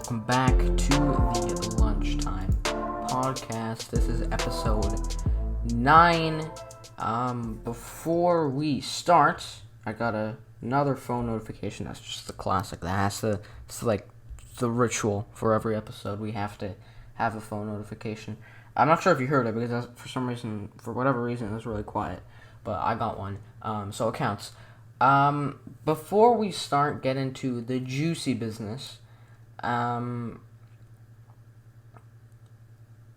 welcome back to the Lunchtime Podcast. This is episode 9. Before we start, I got another phone notification. That's just the classic. It's like the ritual for every episode. We have to have a phone notification. I'm not sure if you heard it because for whatever reason, it was really quiet. But I got one, so it counts. Before we get into the juicy business,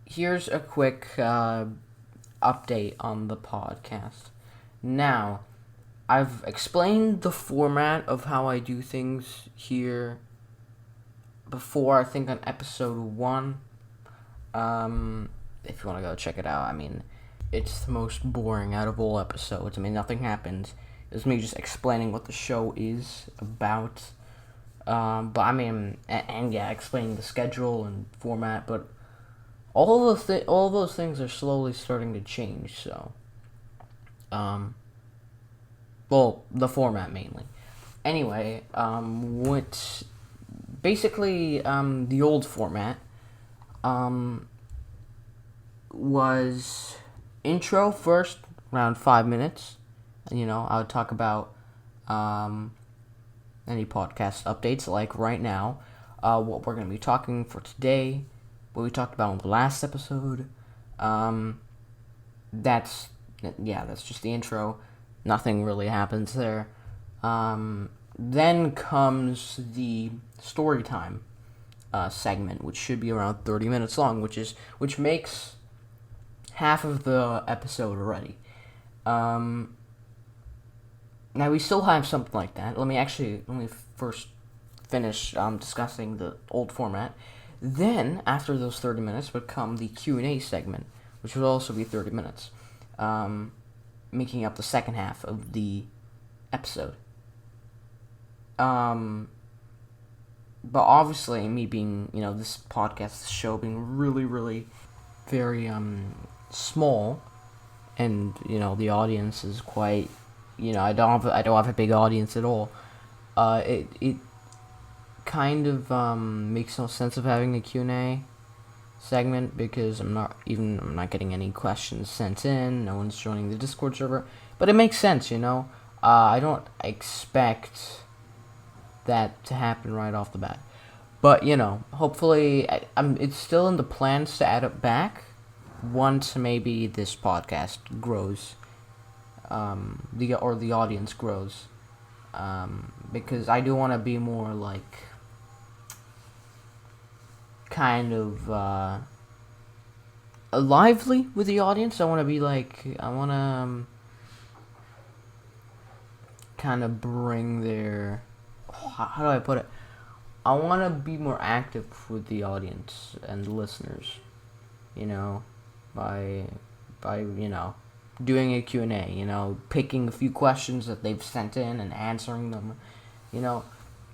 here's a quick update on the podcast. Now, I've explained the format of how I do things here before, I think on episode 1. If you want to go check it out, it's the most boring out of all episodes. Nothing happens. It's me just explaining what the show is about. Explaining the schedule and format. But all those things are slowly starting to change. So, the format mainly. Anyway, the old format, was intro first, around 5 minutes. I would talk about any podcast updates, like right now, what we're going to be talking for today, what we talked about in the last episode. That's just the intro. Nothing really happens there. Then comes the story time segment, which should be around 30 minutes long, which makes half of the episode already. Now we still have something like that. Let me first finish discussing the old format. Then, after those 30 minutes, would come the Q&A segment, which would also be 30 minutes, making up the second half of the episode. But obviously, me being, this podcast, this show being really, really very small, and the audience is quite, I don't have a big audience at all. It kind of makes no sense of having a Q&A segment because I'm not getting any questions sent in. No one's joining the Discord server, but it makes sense, I don't expect that to happen right off the bat, but hopefully, it's still in the plans to add it back once maybe this podcast grows. The audience grows, because I do want to be more like kind of lively with the audience. I want to kind of bring their, how do I put it? I want to be more active with the audience and the listeners, by doing a Q&A, picking a few questions that they've sent in and answering them.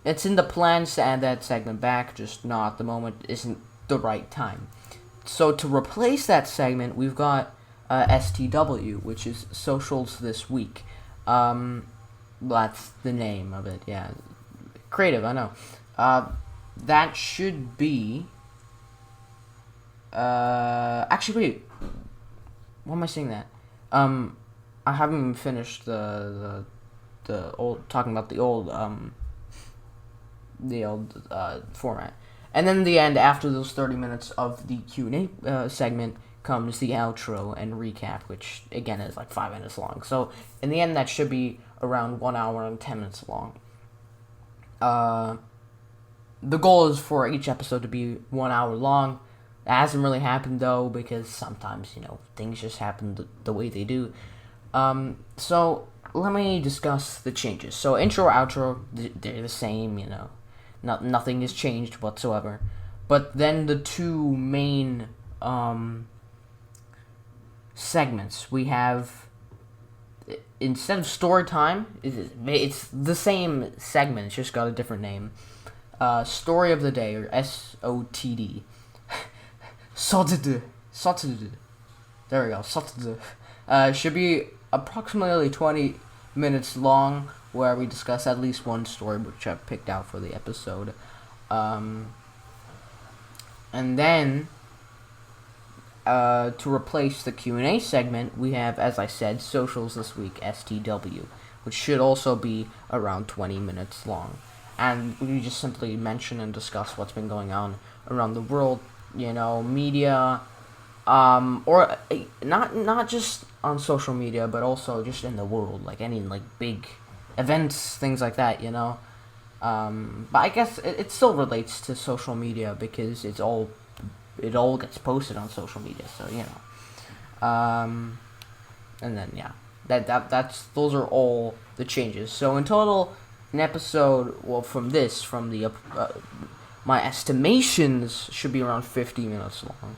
It's in the plans to add that segment back, just not the moment isn't the right time. So to replace that segment, we've got STW, which is Socials This Week. That's the name of it, yeah. Creative, I know. That should be... actually, wait. Why am I saying that? I haven't even finished the old, talking about the old format. And then in the end, after those 30 minutes of the Q&A segment, comes the outro and recap, which again is like 5 minutes long. So in the end, that should be around 1 hour and 10 minutes long. The goal is for each episode to be 1 hour long. That hasn't really happened, though, because sometimes, things just happen the way they do. So, let me discuss the changes. So, intro, outro, they're the same, Nothing has changed whatsoever. But then the two main segments, we have, instead of story time, it's the same segment, it's just got a different name. Story of the Day, or SOTD. Saturday. There we go. Saturday. Should be approximately 20 minutes long, where we discuss at least one story which I've picked out for the episode. And then, to replace the Q&A segment, we have, as I said, Socials This Week, STW, which should also be around 20 minutes long. And we just simply mention and discuss what's been going on around the world, media, or not just on social media, but also just in the world, like any big events, things like that, But I guess it still relates to social media because it all gets posted on social media, so and then those are all the changes. So in total, an episode, from the my estimations should be around 50 minutes long.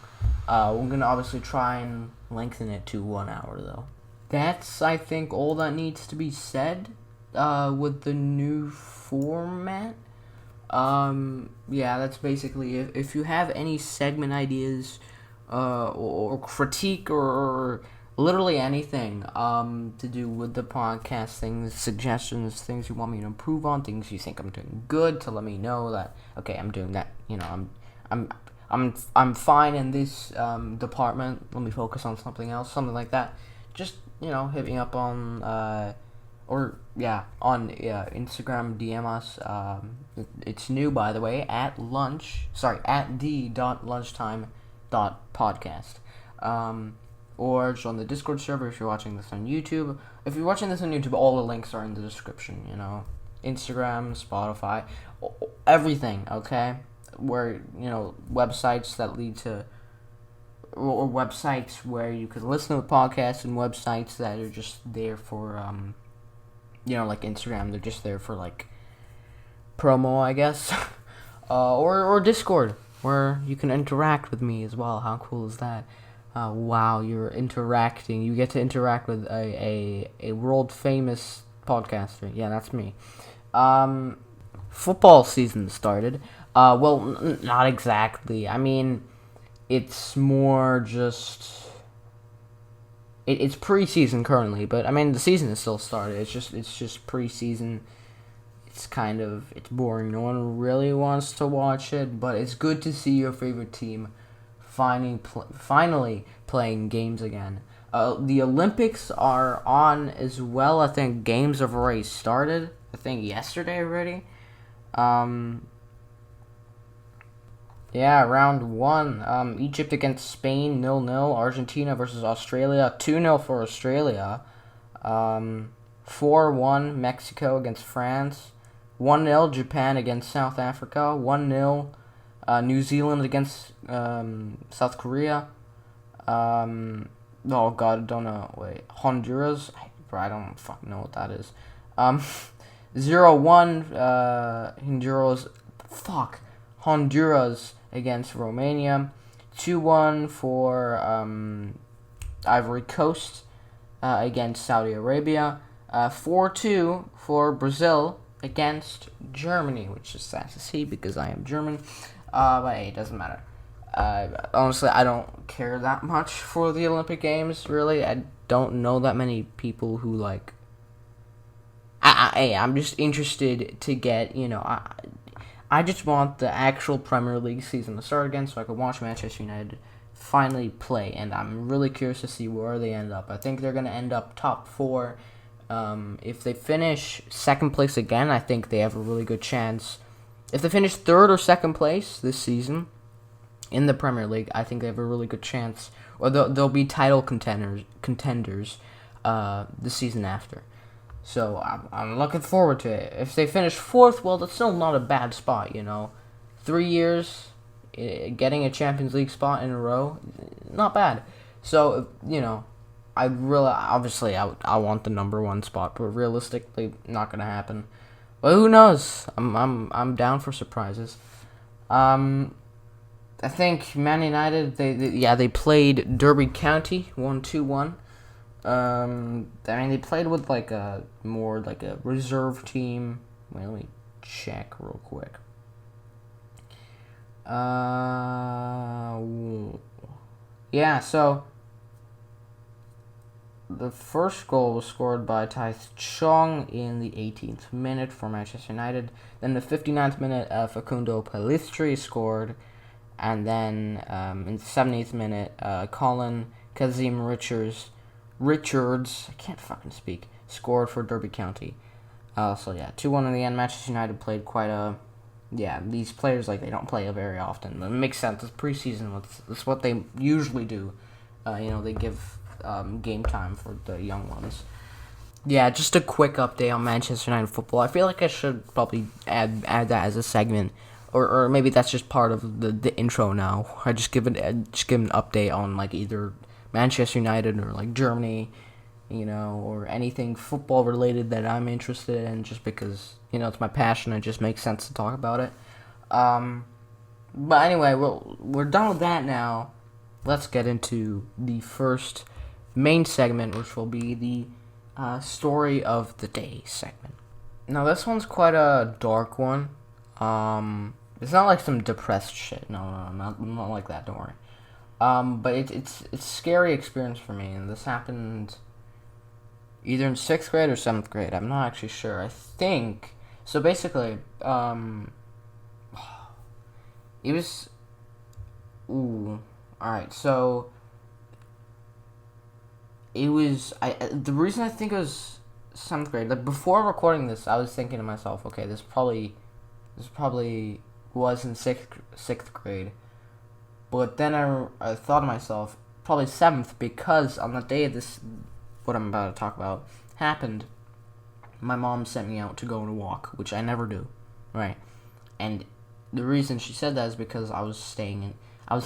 We're gonna obviously try and lengthen it to 1 hour though. That's, I think, all that needs to be said with the new format. That's basically it. If you have any segment ideas or critique or literally anything to do with the podcast, things, suggestions, things you want me to improve on, things you think I'm doing good, to let me know that, okay, I'm doing that, I'm fine in this department, let me focus on something else, something like that. Just, hit me up on Instagram, DM us. It's new, by the way, at the.lunchtime.podcast. Or just on the Discord server if you're watching this on YouTube. If you're watching this on YouTube, all the links are in the description, Instagram, Spotify, everything, okay? Where, websites that lead to, or websites where you could listen to the podcast, and websites that are just there for, like Instagram, they're just there for, promo, I guess. or Discord, where you can interact with me as well. How cool is that? Wow, you're interacting. You get to interact with a world-famous podcaster. Yeah, that's me. Football season started. Not exactly. I mean, it's more just... It's preseason currently, but, I mean, the season is still started. It's just preseason. It's boring. No one really wants to watch it, but it's good to see your favorite team finally playing games again. The Olympics are on as well. I think games have already started. I think yesterday already. Round 1. Egypt against Spain, 0-0. Argentina versus Australia, 2-0 for Australia. 4-1 Mexico against France. 1-0 Japan against South Africa. 1-0 New Zealand against South Korea. Oh god, I don't know. Wait, Honduras? I don't fucking know what that is. 0-1 Honduras against Romania. 2-1 for Ivory Coast against Saudi Arabia. 4-2 for Brazil against Germany, which is sad to see because I am German. But hey, it doesn't matter. Honestly, I don't care that much for the Olympic Games, really. I don't know that many people who, I'm just interested to get, I just want the actual Premier League season to start again so I can watch Manchester United finally play, and I'm really curious to see where they end up. I think they're going to end up top 4. If they finish second place again, I think they have a really good chance. If they finish third or second place this season in the Premier League, I think they have a really good chance, or they'll be title contenders the season after. So I'm looking forward to it. If they finish 4th, well, that's still not a bad spot, 3 years, getting a Champions League spot in a row, not bad. So, I want the number 1 spot, but realistically, not gonna happen. But who knows? I'm down for surprises. I think Man United, they played Derby County 1-2-1. They played with a reserve team. Wait, let me check real quick. So the first goal was scored by Taith Chong in the 18th minute for Manchester United. Then the 59th minute, Facundo Pellistri scored. And then in the 70th minute, Colin Kazim Richards, I can't fucking speak, scored for Derby County. So yeah, 2-1 in the end. Manchester United played quite a... Yeah, these players, like, they don't play very often. But it makes sense. It's preseason. It's what they usually do. They give game time for the young ones. Yeah, just a quick update on Manchester United football. I feel like I should probably add that as a segment. Or maybe that's just part of the intro now. I just give an update on, like, either Manchester United or, like, Germany, or anything football related that I'm interested in, just because, it's my passion. It just makes sense to talk about it. But anyway, we're done with that now. Let's get into the first main segment, which will be the story of the day segment. Now, this one's quite a dark one. It's not like some depressed shit. No, not like that. Don't worry. But it's a scary experience for me, and this happened either in 6th grade or 7th grade. I'm not actually sure. I think so. Basically, it was. Ooh. All right. So it was. The reason I think it was 7th grade. Like, before recording this, I was thinking to myself, okay, this probably was in 6th grade. But then I thought to myself, probably 7th, because on the day this, what I'm about to talk about, happened, my mom sent me out to go on a walk, which I never do, right? And the reason she said that is because I was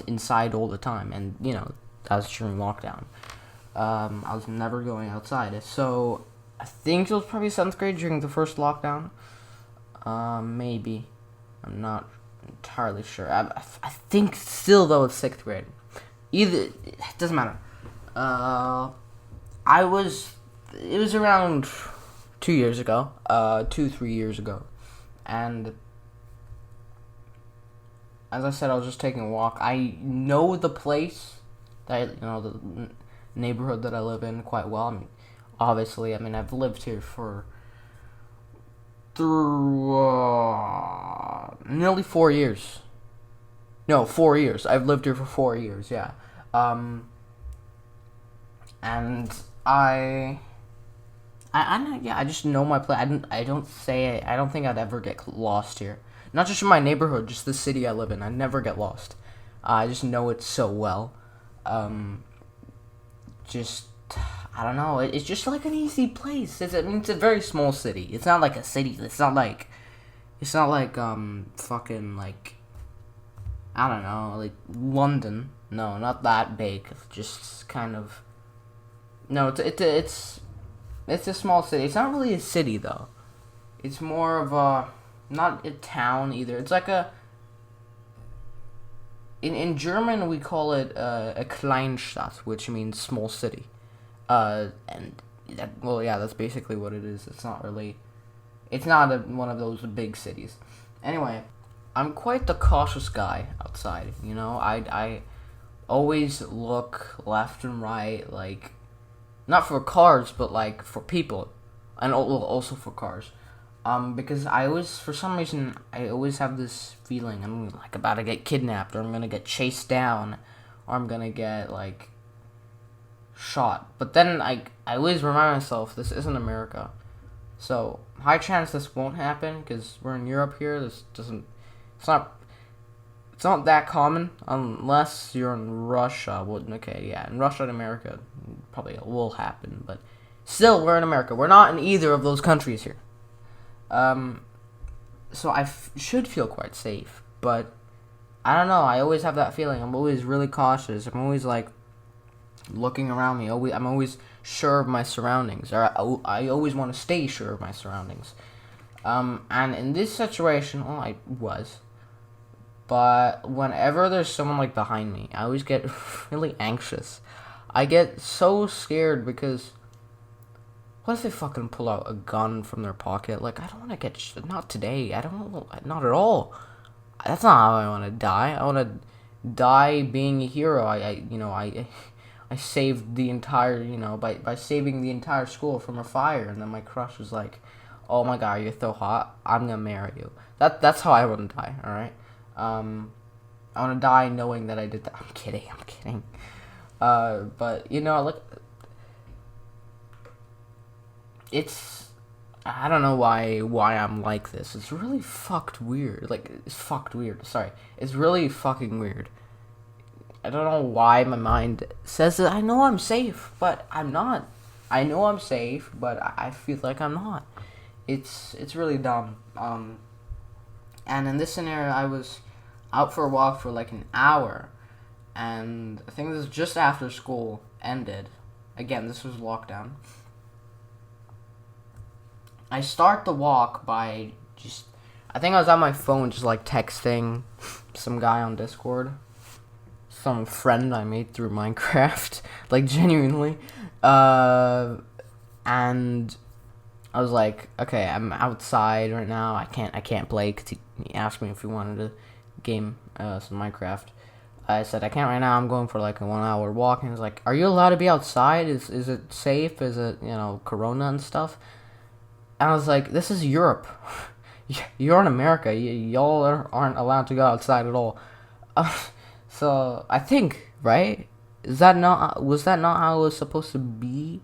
inside all the time, and, that was during lockdown. I was never going outside, so I think it was probably 7th grade during the first lockdown. Maybe. I'm not entirely sure. I think still, though, it's 6th grade. It doesn't matter. It was around 2 years ago, 3 years ago, and as I said, I was just taking a walk. I know the place, the neighborhood that I live in quite well. Obviously, I've lived here for nearly 4 years. No, 4 years. I've lived here for 4 years, yeah. And I just know my place. I don't think I'd ever get lost here. Not just in my neighborhood, just the city I live in. I never get lost. I just know it so well. I don't know. It's just like an easy place. It's a very small city. It's not like a city. It's not like fucking, like, I don't know, like London. No, not that big. Just kind of. No, it's a small city. It's not really a city, though. It's more of not a town either. It's like in German we call it a Kleinstadt, which means small city. That's basically what it is. It's not one of those big cities. Anyway, I'm quite the cautious guy outside, I always look left and right, like, not for cars, but, like, for people, and also for cars, because for some reason, I always have this feeling I'm, like, about to get kidnapped, or I'm gonna get chased down, or I'm gonna get, like, shot. But then I always remind myself, this isn't America, so high chance this won't happen, because we're in Europe here. It's not that common, unless you're in Russia. Well, okay, yeah, in Russia and America, probably it will happen, but still, we're in America. We're not in either of those countries here. So I should feel quite safe, but I don't know. I always have that feeling. I'm always really cautious. I'm always, like, looking around me. I'm always sure of my surroundings, or I always want to stay sure of my surroundings. And in this situation, I was. But whenever there's someone, like, behind me, I always get really anxious. I get so scared because what if they fucking pull out a gun from their pocket? Like, I don't want to get not today. Not at all. That's not how I want to die. I want to die being a hero. I saved the entire, by saving the entire school from a fire, and then my crush was like, "Oh my god, you're so hot. I'm gonna marry you." That's how I want to die. All right. I want to die knowing that I did that. I'm kidding. But like, I don't know why I'm like this. It's really fucked weird. Like, it's fucked weird. Sorry, it's really fucking weird. I don't know why my mind says that I know I'm safe, but I'm not. I know I'm safe, but I feel like I'm not. It's really dumb. And in this scenario, I was out for a walk for like an hour, and I think this was just after school ended. Again, this was lockdown. I start the walk by I think I was on my phone just like texting some guy on Discord. Some friend I made through Minecraft, like genuinely, and I was like, okay, I'm outside right now. I can't play because he asked me if he wanted to game some Minecraft. I said I can't right now. I'm going for like a 1 hour walk, and he was like, are you allowed to be outside? Is it safe? Is it Corona and stuff? And I was like, this is Europe. You're in America. Y'all aren't allowed to go outside at all. So I think, right? Was that not how it was supposed to be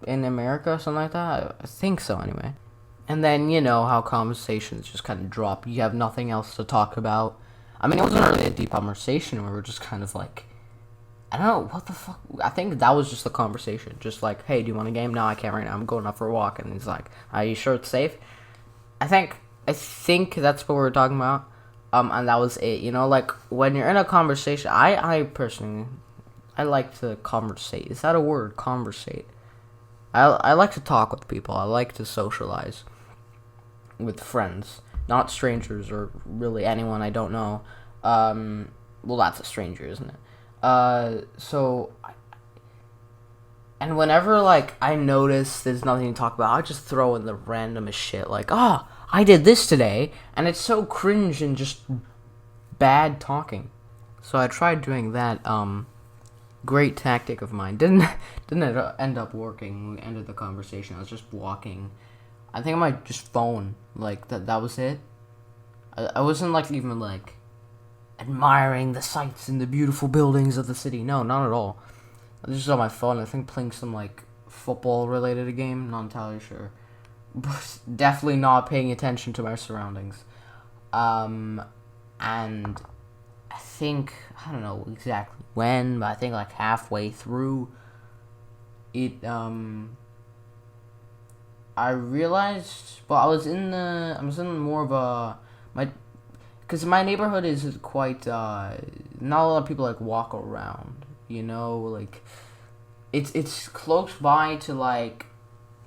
in America or something like that? I think so anyway. And then how conversations just kind of drop. You have nothing else to talk about. I mean, it wasn't really a deep conversation. We were just kind of like, I don't know, what the fuck? I think that was just the conversation. Just like, hey, do you want a game? No, I can't right now. I'm going out for a walk. And he's like, are you sure it's safe? I think that's what we were talking about. And that was it. Like, when you're in a conversation, I personally, I like to conversate. Is that a word? Conversate. I like to talk with people. I like to socialize with friends, not strangers or really anyone I don't know. Well, that's a stranger, isn't it? And whenever, like, I notice there's nothing to talk about, I just throw in the randomest shit, like, I did this today, and it's so cringe and just bad talking. So I tried doing that, great tactic of mine. Didn't end up working. We ended the conversation. I was just walking. I think I might just phone, like, that was it. I wasn't, like, even, like, admiring the sights and the beautiful buildings of the city. No, not at all. I was just on my phone, I think playing some, like, football-related game. Not entirely sure. But definitely not paying attention to my surroundings. And I think, I don't know exactly when, but I think, like, halfway through it, I realized, well, I was in more of a, because my neighborhood is quite, not a lot of people, like, walk around, like, it's close by to, like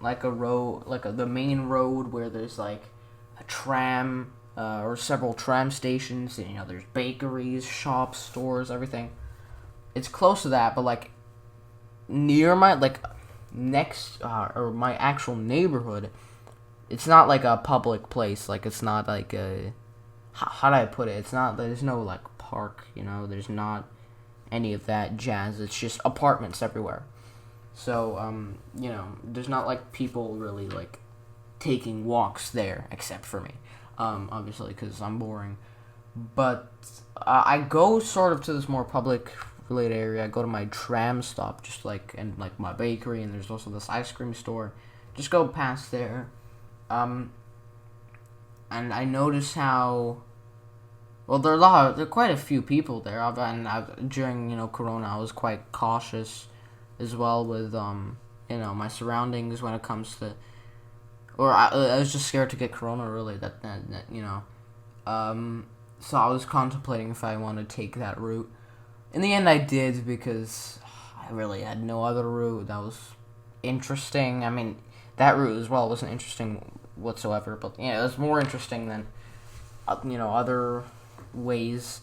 a road, like the main road where there's, like, a tram, or several tram stations, and, there's bakeries, shops, stores, everything. It's close to that, but, like, near my, like, next, or my actual neighborhood, it's not, like, a public place, like, it's not, like, a, how do I put it, it's not, there's no, like, park, there's not any of that jazz, it's just apartments everywhere. So, there's not, like, people really, like, taking walks there, except for me, obviously, because I'm boring. But I go sort of to this more public-related area. I go to my tram stop, just, like, and, like, my bakery, and there's also this ice cream store. Just go past there. And I notice how, well, there are quite a few people there, and during, Corona, I was quite cautious as well with, my surroundings when it comes to, or I was just scared to get Corona, really, so I was contemplating if I wanted to take that route. In the end, I did, because I really had no other route that was interesting. I mean, that route as well wasn't interesting whatsoever, but, it was more interesting than, other ways.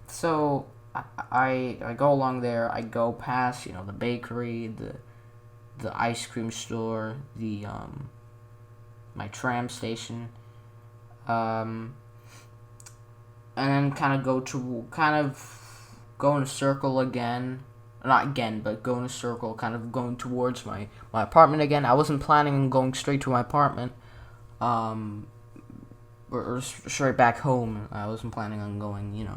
So I go along there, I go past, the bakery, the ice cream store, the, my tram station, and then kind of go in a circle again, not again, but go in a circle, kind of going towards my apartment again. I wasn't planning on going straight to my apartment, or straight back home. I wasn't planning on going,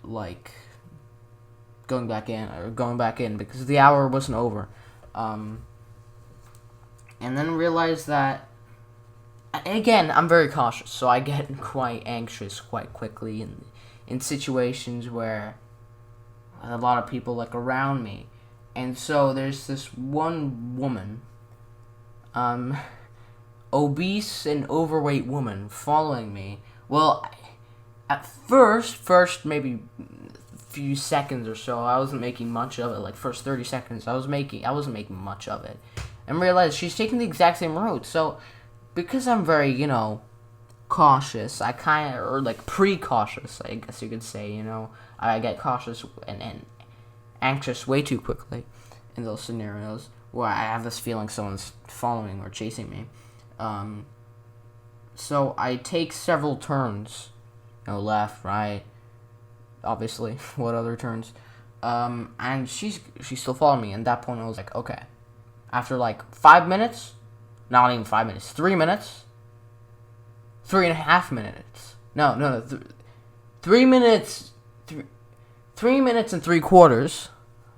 like going back in because the hour wasn't over. And then realized that, again, I'm very cautious, so I get quite anxious quite quickly in situations where a lot of people like around me. And so there's this one woman, obese and overweight woman following me. Well, at first maybe a few seconds or so, I wasn't making much of it. Like first 30 seconds, I wasn't making much of it, and realized she's taking the exact same route. So because I'm very, cautious, I kind of, or like pre-cautious, I guess you could say, I get cautious and anxious way too quickly in those scenarios where I have this feeling someone's following or chasing me. So I take several turns, left, right, obviously, what other turns, and she's still following me. And at that point I was like, okay, after like 5 minutes, not even 5 minutes, 3 minutes, 3.5 minutes, no, 3 minutes, 3 minutes and 3/4,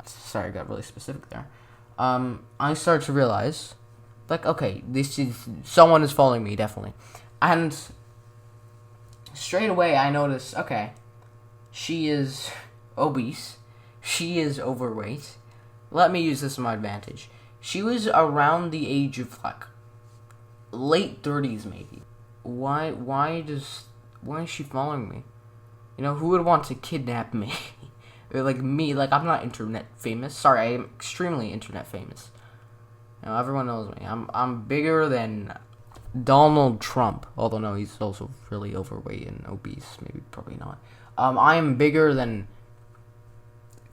sorry, I got really specific there, I started to realize, like, okay, someone is following me, definitely. And straight away I noticed, okay, she is obese, she is overweight. Let me use this to my advantage. She was around the age of, like, late 30s, maybe. Why is she following me? Who would want to kidnap me? Or, like, me, like, I'm not internet famous. Sorry, I am extremely internet famous. Everyone knows me. I'm bigger than Donald Trump. Although, no, he's also really overweight and obese. Maybe, probably not. I am bigger than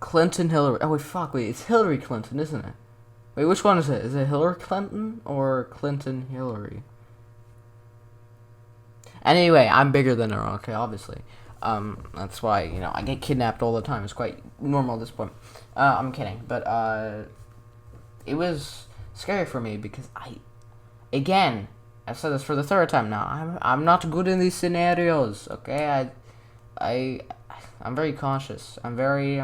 Hillary. Oh, wait, it's Hillary Clinton, isn't it? Wait, which one is it? Is it Hillary Clinton or Clinton Hillary? Anyway, I'm bigger than her, okay, obviously. That's why, I get kidnapped all the time. It's quite normal at this point. I'm kidding. But, it was scary for me because I've said this for the third time now. I'm not good in these scenarios, okay? I'm very cautious. I'm very,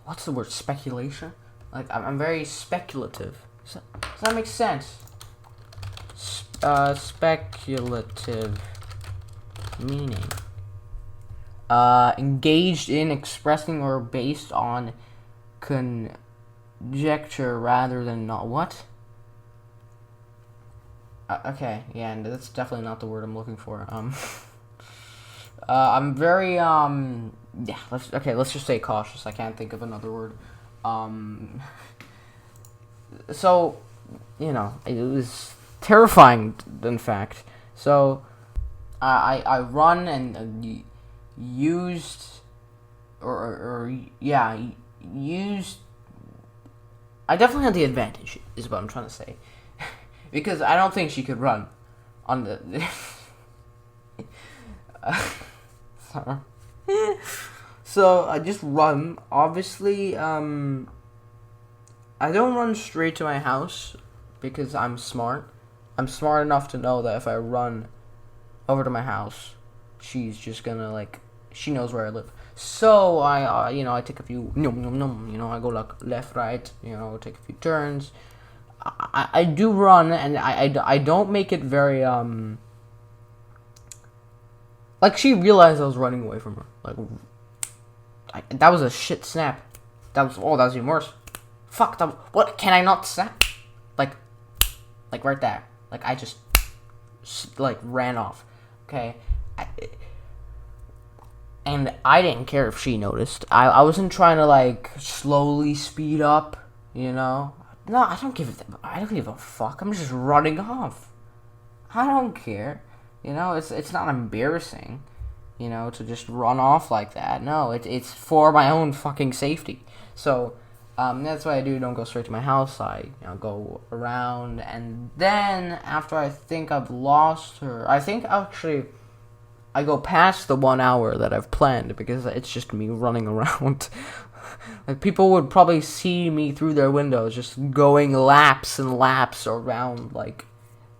what's the word? Speculation? Like, I'm very speculative. Does that make sense? Speculative meaning. Engaged in, expressing, or based on conjecture rather than not. What? Okay, yeah, and that's definitely not the word I'm looking for. I'm very, yeah, let's just say cautious. I can't think of another word. So, it was terrifying, in fact. So, I run and used, I definitely had the advantage, is what I'm trying to say. Because I don't think she could run on the... sorry. So, I just run. Obviously, I don't run straight to my house because I'm smart. I'm smart enough to know that if I run over to my house, she's just gonna, she knows where I live. So, I take a few, I go, left, right, take a few turns. I do run, and I don't make it very, she realized I was running away from her. That was a shit snap. That was even worse. Fuck, what, can I not snap? Like right there. I just, ran off. Okay? And I didn't care if she noticed. I wasn't trying to, slowly speed up, No, I don't give a fuck. I'm just running off. I don't care. It's not embarrassing, to just run off like that. No, it's for my own fucking safety. So, that's what I do. Don't go straight to my house. I, go around, and then after I think I've lost her, I think actually I go past the 1 hour that I've planned because it's just me running around. Like, people would probably see me through their windows just going laps and laps around, like,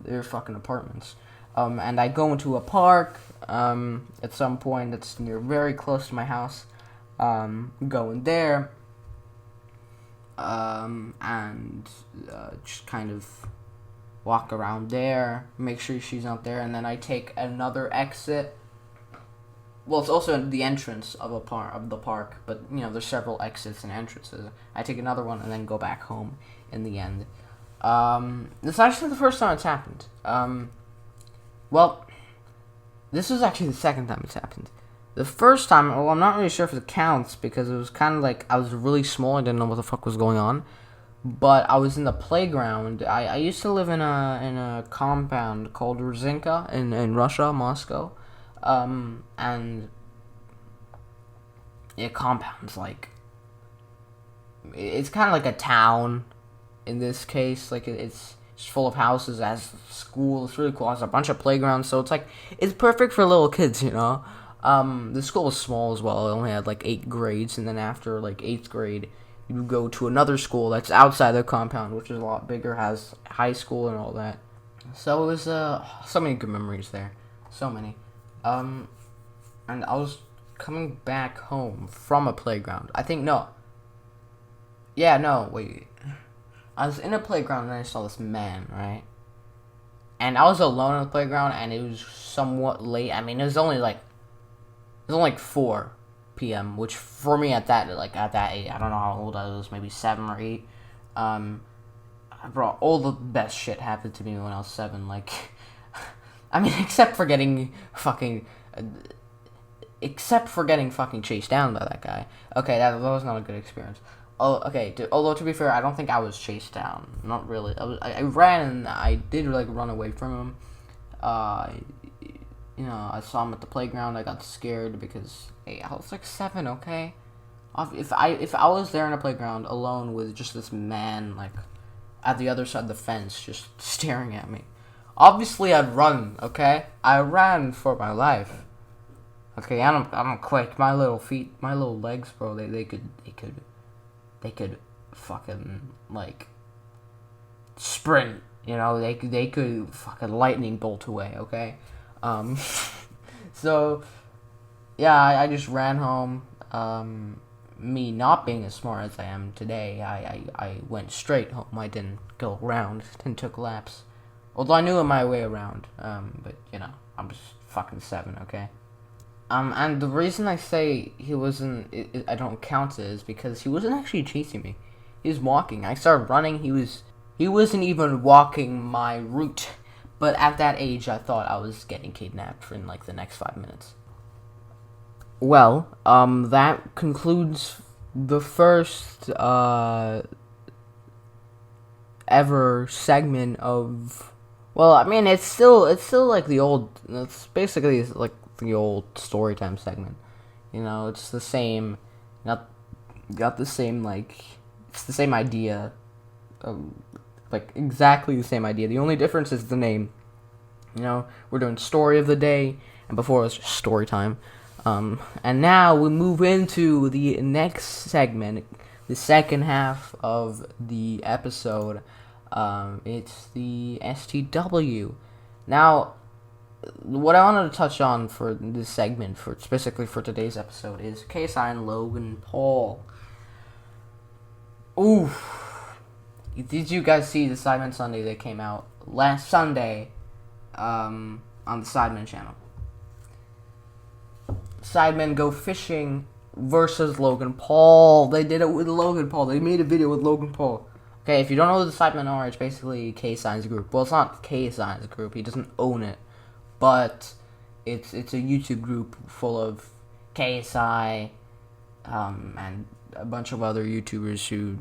their fucking apartments. And I go into a park, at some point that's very close to my house, going there, and just kind of walk around there, make sure she's not there, and then I take another exit. Well, it's also the entrance of the park, but there's several exits and entrances. I take another one and then go back home in the end. This is actually the first time it's happened. Well, this was actually the second time it's happened. The first time, well, I'm not really sure if it counts because it was kind of like I was really small. I didn't know what the fuck was going on. But I was in the playground. I used to live in a compound called Ruzinka in Russia, Moscow. And a compound's like, it's kind of like a town in this case. Like, it's just full of houses, it has school. It's really cool. It has a bunch of playgrounds, so it's perfect for little kids, The school was small as well. It only had like 8 grades, and then after like 8th grade, you go to another school that's outside the compound, which is a lot bigger, has high school and all that. So it was so many good memories there, so many. And I was coming back home from a playground. Wait. I was in a playground and I saw this man, right? And I was alone in the playground, and it was somewhat late. I mean, it was only like 4 p.m., which for me at that age, I don't know how old I was, maybe 7 or 8. Bro, all the best shit happened to me when I was 7. Like, I mean, except for getting fucking chased down by that guy. Okay, that was not a good experience. Oh, okay. Although to be fair, I don't think I was chased down. Not really. I ran, and I did like run away from him. I saw him at the playground. I got scared because I was like 7. Okay, if I was there in a playground alone with just this man like at the other side of the fence just staring at me, obviously I'd run. Okay, I ran for my life. Okay, I'm quick. My little feet, my little legs, bro. They could fucking like sprint. They could fucking lightning bolt away. Okay. So, yeah, I just ran home. Me not being as smart as I am today, I went straight home. I didn't go around, didn't took laps. Although I knew my way around, but, I'm just fucking 7, okay? And the reason I say he wasn't, I don't count it is because he wasn't actually chasing me. He was walking. I started running, he wasn't even walking my route. But at that age, I thought I was getting kidnapped in like the next 5 minutes. Well, that concludes the first ever segment of. Well, I mean, it's still like the old. It's basically like the old storytime segment. It's the same. Got the same it's the same idea. Exactly the same idea. The only difference is the name. We're doing story of the day, and before it was just story time. And now we move into the next segment, the second half of the episode. It's the STW. Now, what I wanted to touch on for this segment, specifically for today's episode, is KSI and Logan Paul. Ooh. Did you guys see the Sidemen Sunday that came out last Sunday on the Sidemen channel? Sidemen Go Fishing versus Logan Paul. They did it with Logan Paul. They made a video with Logan Paul. Okay, if you don't know who the Sidemen are, it's basically KSI's group. Well, it's not KSI's group. He doesn't own it. But it's a YouTube group full of KSI and a bunch of other YouTubers who,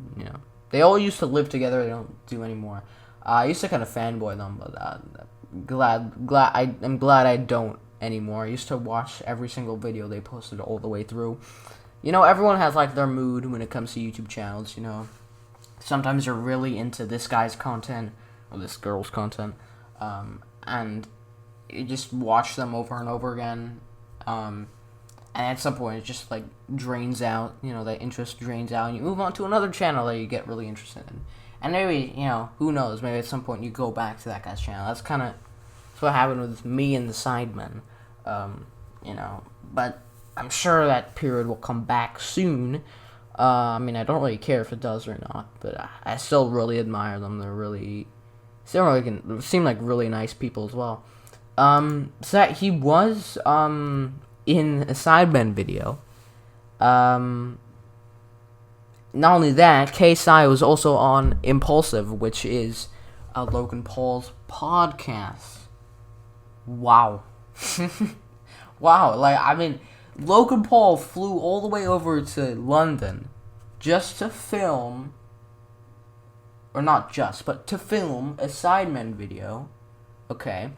they all used to live together. They don't do anymore. I used to kind of fanboy them, but I'm glad I don't anymore. I used to watch every single video they posted all the way through. Everyone has like their mood when it comes to YouTube channels. Sometimes you're really into this guy's content or this girl's content, and you just watch them over and over again. And at some point, it just, like, drains out, that interest drains out, and you move on to another channel that you get really interested in. And maybe, who knows, maybe at some point you go back to that guy's channel. That's what happened with me and the Sidemen, but I'm sure that period will come back soon. I don't really care if it does or not, but I still really admire them. They're really, seem like really nice people as well. So that he was, in a Sidemen video. Not only that, KSI was also on Impulsive, which is Logan Paul's podcast. Wow. Wow, Logan Paul flew all the way over to London just to film, or not just, but to film a Sidemen video, okay?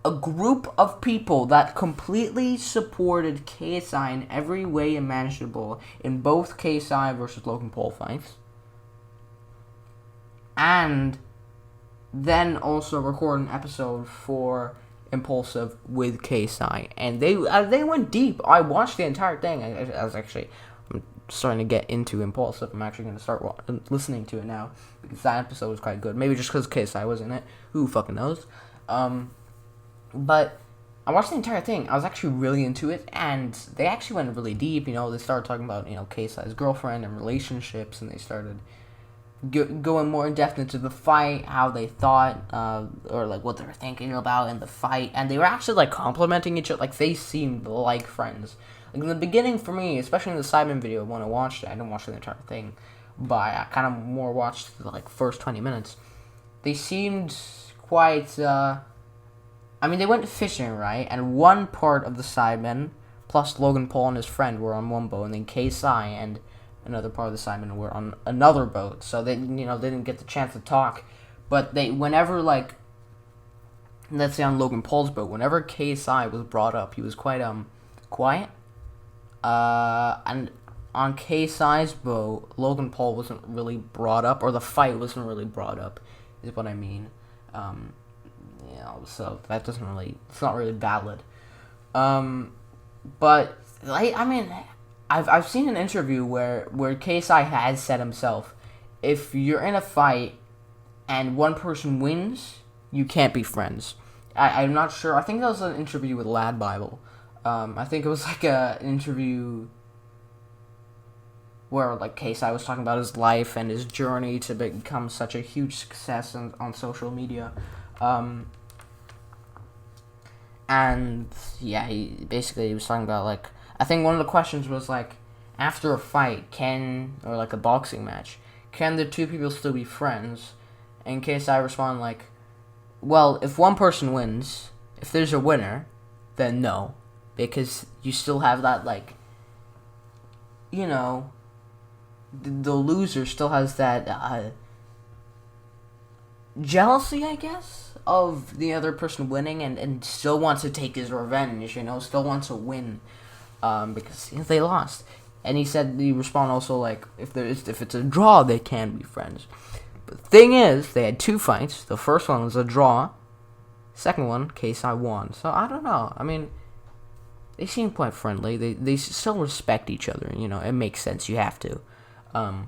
A group of people that completely supported KSI in every way imaginable in both KSI versus Logan Paul fights. And then also record an episode for Impulsive with KSI. And they went deep. I watched the entire thing. I'm starting to get into Impulsive. I'm actually going to start listening to it now, because that episode was quite good. Maybe just because KSI was in it. Who fucking knows? But I watched the entire thing. I was actually really into it, and they actually went really deep. They started talking about, KSI's girlfriend and relationships, and they started going more in depth into the fight, how they thought, or like what they were thinking about in the fight, and they were actually like complimenting each other. Like, they seemed like friends. Like, in the beginning, for me, especially in the Simon video, when I watched it, I didn't watch the entire thing, but I kind of more watched the first 20 minutes. They seemed quite. They went fishing, right? And one part of the Sidemen, plus Logan Paul and his friend, were on one boat, and then KSI and another part of the Sidemen were on another boat. So they, didn't get the chance to talk. But whenever, let's say on Logan Paul's boat, whenever KSI was brought up, he was quite, quiet. And on KSI's boat, Logan Paul wasn't really brought up, or the fight wasn't really brought up, is what I mean. So that it's not really valid. But I've seen an interview where KSI has said himself, if you're in a fight and one person wins, you can't be friends. I'm not sure. I think that was an interview with Lad Bible. I think it was an interview where KSI was talking about his life and his journey to become such a huge success on social media. And yeah, he was talking about I think one of the questions was after a fight, or a boxing match, can the two people still be friends? And KSI responded well, if one person wins, if there's a winner, then no, because you still have that the loser still has that jealousy, I guess, of the other person winning, and still wants to take his revenge, still wants to win, because they lost. And he responded also if it's a draw, they can be friends. But the thing is, they had two fights. The first one was a draw. Second one, KSI won. So I don't know. They seem quite friendly. They still respect each other. It makes sense. You have to. But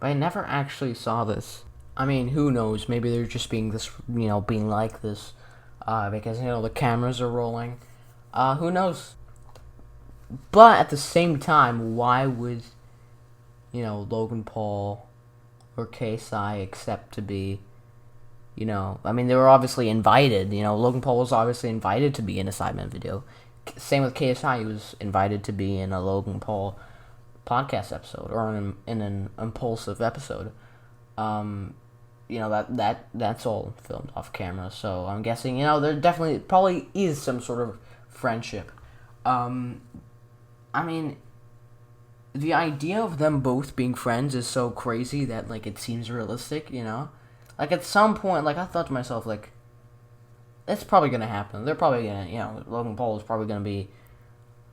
I never actually saw this. Who knows? Maybe they're just being this, being like this, because, the cameras are rolling. Who knows? But at the same time, why would, Logan Paul or KSI accept to be, they were obviously invited. Logan Paul was obviously invited to be in a Sidemen video. Same with KSI. He was invited to be in a Logan Paul podcast episode, or in an Impulsive episode. That's all filmed off camera, so I'm guessing, there probably is some sort of friendship. The idea of them both being friends is so crazy that, it seems realistic, at some point, I thought to myself, it's probably gonna happen. They're probably gonna, Logan Paul is probably gonna be,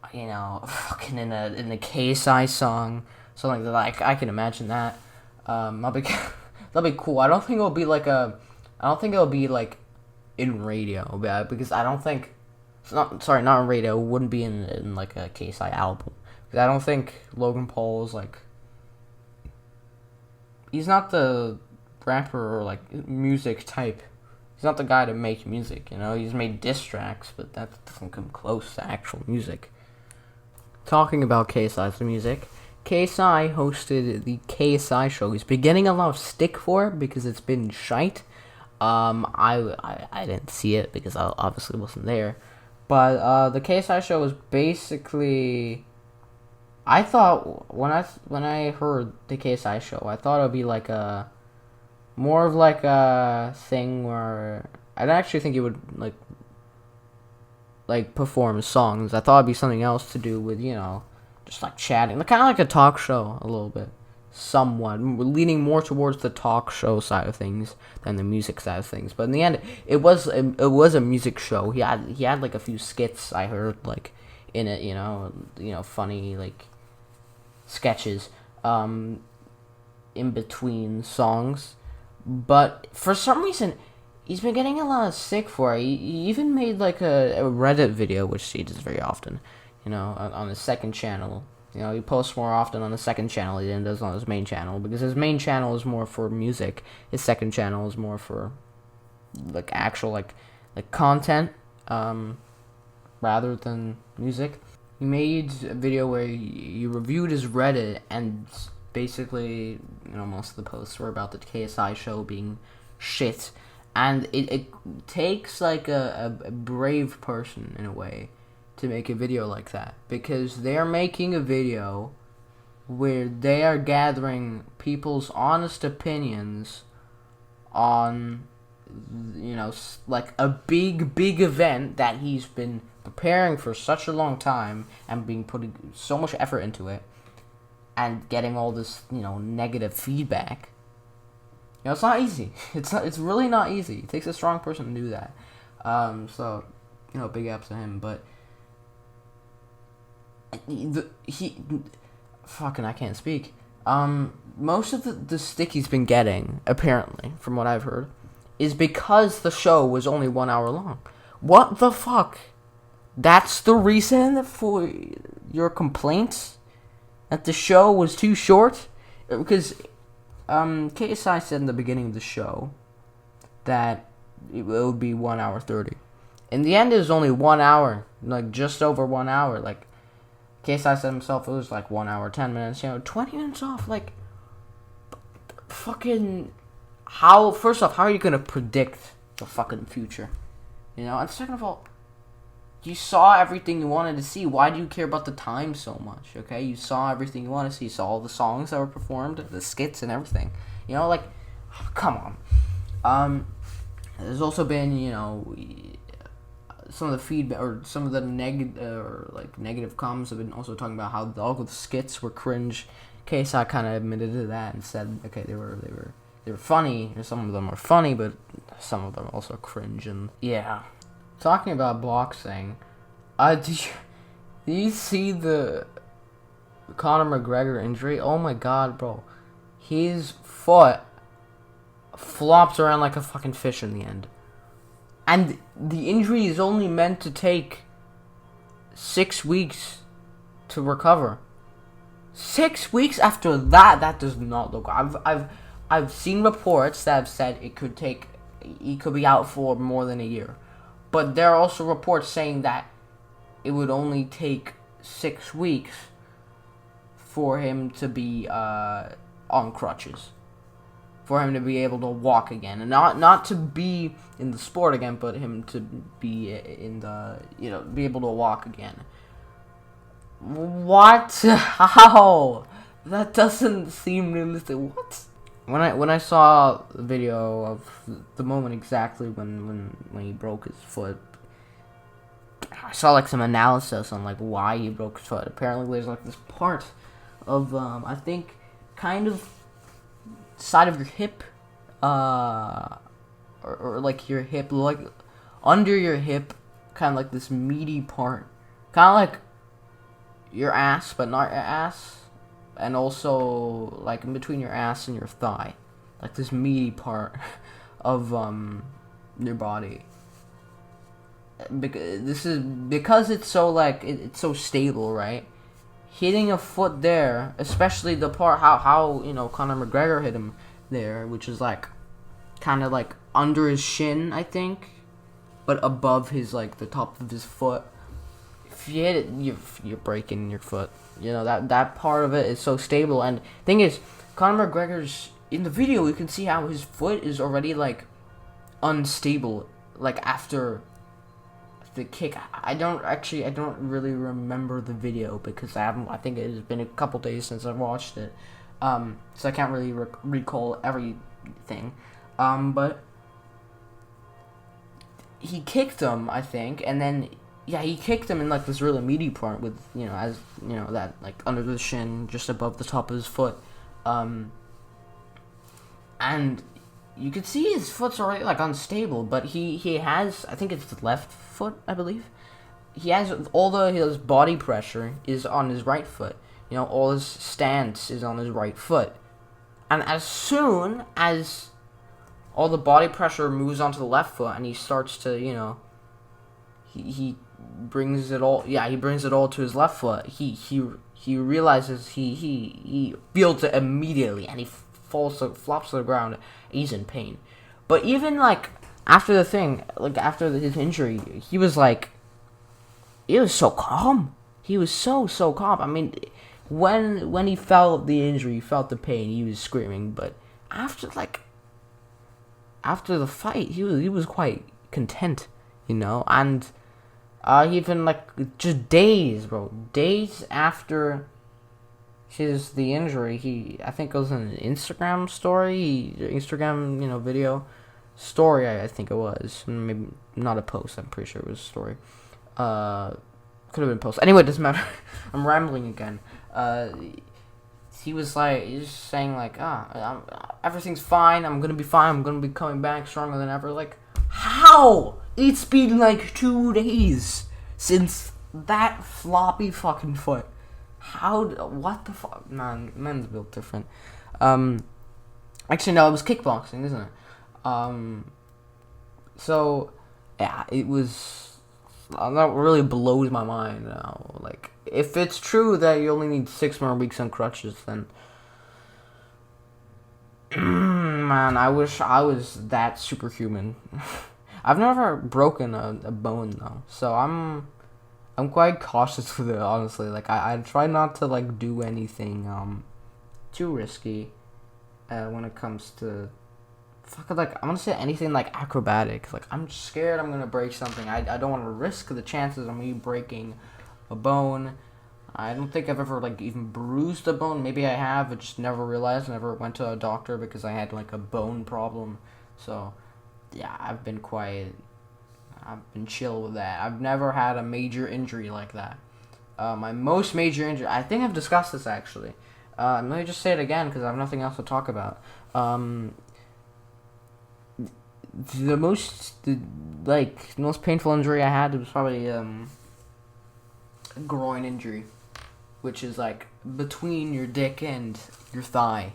fucking in a KSI song, something like that. I can imagine that. That'll be cool. I don't think it'll be in radio, because I don't think not in radio. It wouldn't be in like a KSI album. Because I don't think Logan Paul is like, he's not the rapper or like music type. He's not the guy to make music, you know. He's made diss tracks, but that doesn't come close to actual music. Talking about KSI's music, KSI hosted the KSI show. He's been getting a lot of stick for it because it's been shite. I didn't see it because I obviously wasn't there. But the KSI show was basically, I thought when I heard the KSI show, I thought it would be like a more of like a thing where I'd actually think it would like perform songs. I thought it'd be something else to do with, you know, just like chatting, kind of like a talk show a little bit, somewhat leaning more towards the talk show side of things than the music side of things. But in the end, it was a music show. He had like a few skits I heard like in it, you know, funny like sketches in between songs. But for some reason, he's been getting a lot of stick for it. He even made like a Reddit video, which he does very often, you know, on his second channel. You know, he posts more often on the second channel than he does on his main channel, because his main channel is more for music. His second channel is more for like actual like content, rather than music. He made a video where he reviewed his Reddit, and basically, you know, most of the posts were about the KSI show being shit. And it takes like a brave person in a way to make a video like that, because they're making a video where they are gathering people's honest opinions on, you know, like a big event that he's been preparing for such a long time and being putting so much effort into it, and getting all this, you know, negative feedback. You know, it's not easy. It's really not easy. It takes a strong person to do that. So, you know, big ups to him. But I can't speak. Most of the stick he's been getting, apparently, from what I've heard, is because the show was only 1 hour long. What the fuck? That's the reason for your complaints? That the show was too short? Because KSI said in the beginning of the show that it would be 1 hour 30. In the end, it was only 1 hour, like just over 1 hour. Like KSI said himself, it was like 1 hour 10 minutes. You know, 20 minutes off. Like, fucking, how? First off, how are you gonna predict the fucking future? You know, and second of all, you saw everything you wanted to see. Why do you care about the time so much, okay? You saw everything you wanted to see. You saw all the songs that were performed, the skits and everything. You know, like, come on. There's also been, you know, some of the feedback, or some of the negative comments have been also talking about how all of the skits were cringe. KSI kind of admitted to that and said, okay, they were funny, or some of them are funny, but some of them also cringe. And yeah. Talking about boxing, did you see the Conor McGregor injury? Oh my god, bro. His foot flopped around like a fucking fish in the end. And the injury is only meant to take 6 weeks to recover. 6 weeks after that does not look. I've seen reports that have said he could be out for more than a year. But there are also reports saying that it would only take 6 weeks for him to be on crutches, for him to be able to walk again, and not to be in the sport again, but him to be in the, you know, be able to walk again. What? How? That doesn't seem realistic. What? When I saw the video of the moment exactly when he broke his foot, I saw like some analysis on like why he broke his foot. Apparently, there's like this part of I think kind of side of your hip, or like your hip, like under your hip, kind of like this meaty part, kind of like your ass, but not your ass. And also, like, in between your ass and your thigh. Like, this meaty part of, your body. because it's so like it's so stable, right? Hitting a foot there, especially the part how Conor McGregor hit him there, which is like kind of like under his shin, I think, but above his like the top of his foot. If you hit it, you're breaking your foot. That part of it is so stable. And thing is, Conor McGregor's in the video, you can see how his foot is already like unstable, like after the kick. I don't really remember the video because I think it has been a couple days since I watched it, so I can't really recall everything. But he kicked him, I think, and then he kicked him in like this really meaty part with that like under the shin, just above the top of his foot, and you could see his foot's already like unstable, but he has, I think it's the left foot, I believe. He has his body pressure is on his right foot. All his stance is on his right foot. And as soon as all the body pressure moves onto the left foot and he starts to, he brings it all to his left foot. He realizes he feels it immediately and he flops to the ground. He's in pain. But even like after the thing, like after his injury, he was so calm. He was so calm. I mean, when he felt the injury, he felt the pain, he was screaming. But after the fight, he was quite content, and even like just days after the injury, I think it was an Instagram video story, I think it was, maybe not a post, I'm pretty sure it was a story, could have been a post, anyway, it doesn't matter. I'm rambling again. He was saying like, everything's fine, I'm gonna be fine, I'm gonna be coming back stronger than ever. Like, how? It's been like 2 days since that floppy fucking foot. What the fuck? Man, men's built different. Actually, no, it was kickboxing, isn't it? So, yeah, it was, that really blows my mind now. Like, if it's true that you only need 6 more weeks on crutches, then, man, I wish I was that superhuman. I've never broken a bone, though, so I'm quite cautious with it, honestly. Like, I try not to, like, do anything, too risky, when it comes to, I'm gonna say anything, like, acrobatic. Like, I'm scared I'm gonna break something. I don't want to risk the chances of me breaking a bone. I don't think I've ever, like, even bruised a bone. Maybe I have, I just never realized. I never went to a doctor because I had, like, a bone problem. So, yeah, I've been chill with that. I've never had a major injury like that. My most major injury, I think I've discussed this actually. Let me just say it again because I have nothing else to talk about. The most painful injury I had was probably a groin injury, which is like between your dick and your thigh.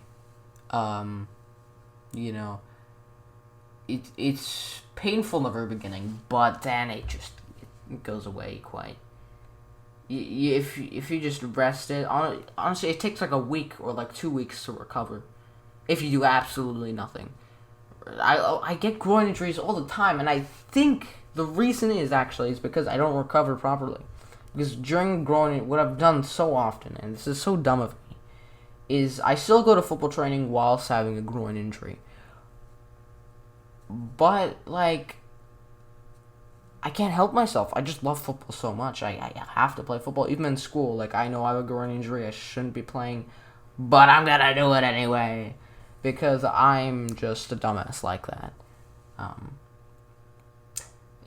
It's painful in the very beginning, but then it goes away quite. If you just rest it, honestly, it takes like a week or like 2 weeks to recover, if you do absolutely nothing. I get groin injuries all the time, and I think the reason is because I don't recover properly. Because during groin, what I've done so often, and this is so dumb of me, is I still go to football training whilst having a groin injury. But, like, I can't help myself. I just love football so much. I have to play football. Even in school, like, I know I have a groin injury. I shouldn't be playing. But I'm gonna do it anyway. Because I'm just a dumbass like that.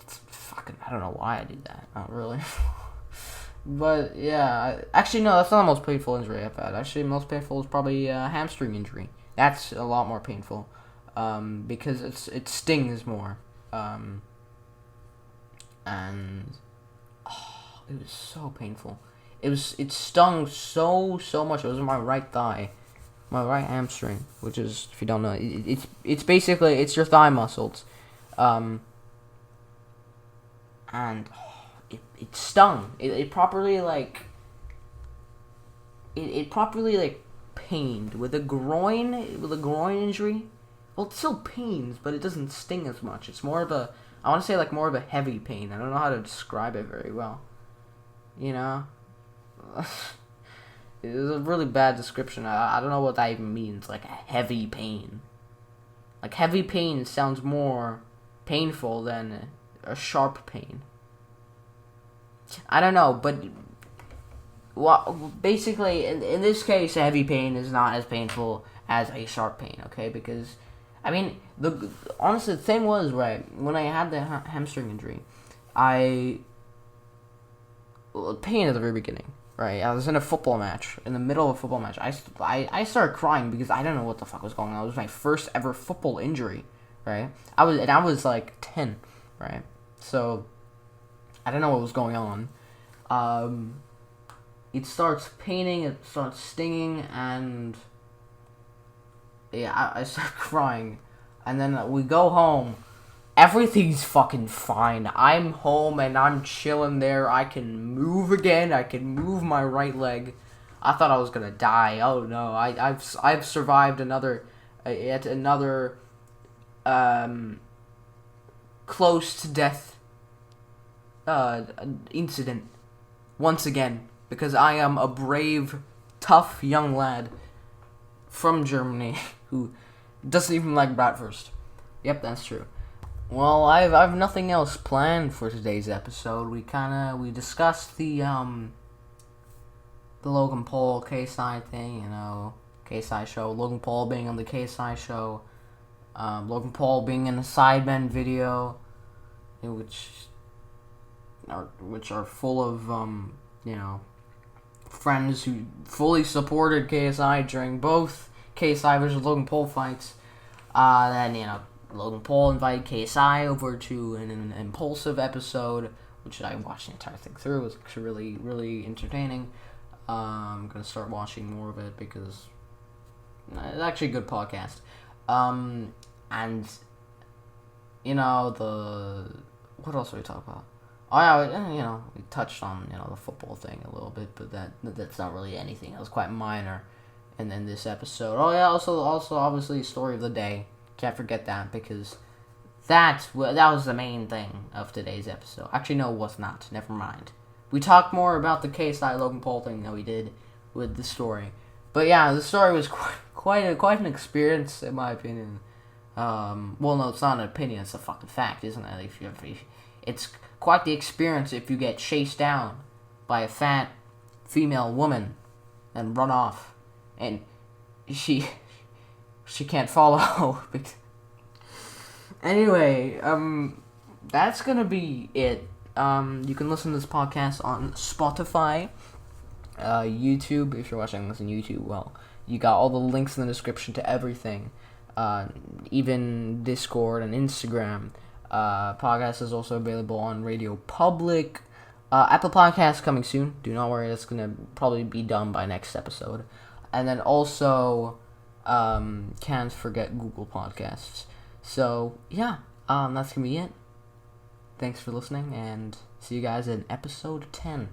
It's fucking, I don't know why I did that. Not really. But, yeah. Actually, no, that's not the most painful injury I've had. Actually, the most painful is probably a hamstring injury. That's a lot more painful. Because it stings more. And it was so painful. It stung so much. It was my right thigh, my right hamstring, which is, if you don't know, it's basically, it's your thigh muscles. And and it stung. It properly like it properly like pained with a groin injury. Well, it still pains, but it doesn't sting as much. It's more of a, I want to say like more of a heavy pain. I don't know how to describe it very well. You know? It was a really bad description. I don't know what that even means. Like a heavy pain. Like heavy pain sounds more painful than a sharp pain. I don't know, but basically in this case, a heavy pain is not as painful as a sharp pain. Okay, because I mean, honestly, the thing was, right, when I had the hamstring injury, pain at the very beginning, right? I was in a football match, in the middle of a football match. I started crying because I don't know what the fuck was going on. It was my first ever football injury, right? I was like 10, right? So I don't know what was going on. It starts paining, it starts stinging, and yeah, I start crying. And then we go home. Everything's fucking fine. I'm home and I'm chilling there. I can move again. I can move my right leg. I thought I was gonna die. Oh no! I've survived yet another close to death incident once again, because I am a brave, tough young lad from Germany who doesn't even like bratwurst. Yep, that's true. Well, I've nothing else planned for today's episode. We discussed the Logan Paul KSI thing, KSI show. Logan Paul being on the KSI show. Logan Paul being in a Sidemen video, which are full of friends who fully supported KSI during both KSI versus Logan Paul fights. Then Logan Paul invited KSI over to an impulsive episode, which I watched the entire thing through. It was actually really, really entertaining. I'm gonna start watching more of it because it's actually a good podcast. And what else did we talk about? Oh yeah, we touched on the football thing a little bit, but that's not really anything. It was quite minor. And then this episode. Oh yeah, also obviously story of the day. Can't forget that, because that was the main thing of today's episode. Actually, no, it was not. Never mind. We talked more about the KSI Logan Paul thing than we did with the story. But yeah, the story was quite an experience, in my opinion. Well, no, it's not an opinion. It's a fucking fact, isn't it? It's quite the experience if you get chased down by a fat female woman and run off, and she can't follow. Anyway, that's gonna be it. You can listen to this podcast on Spotify, YouTube. If you're watching this on YouTube, well, you got all the links in the description to everything, even Discord and Instagram. Podcast is also available on Radio Public. Apple Podcasts coming soon. Do not worry, that's gonna probably be done by next episode. And then also, can't forget Google Podcasts. So yeah, that's gonna be it. Thanks for listening, and see you guys in episode 10.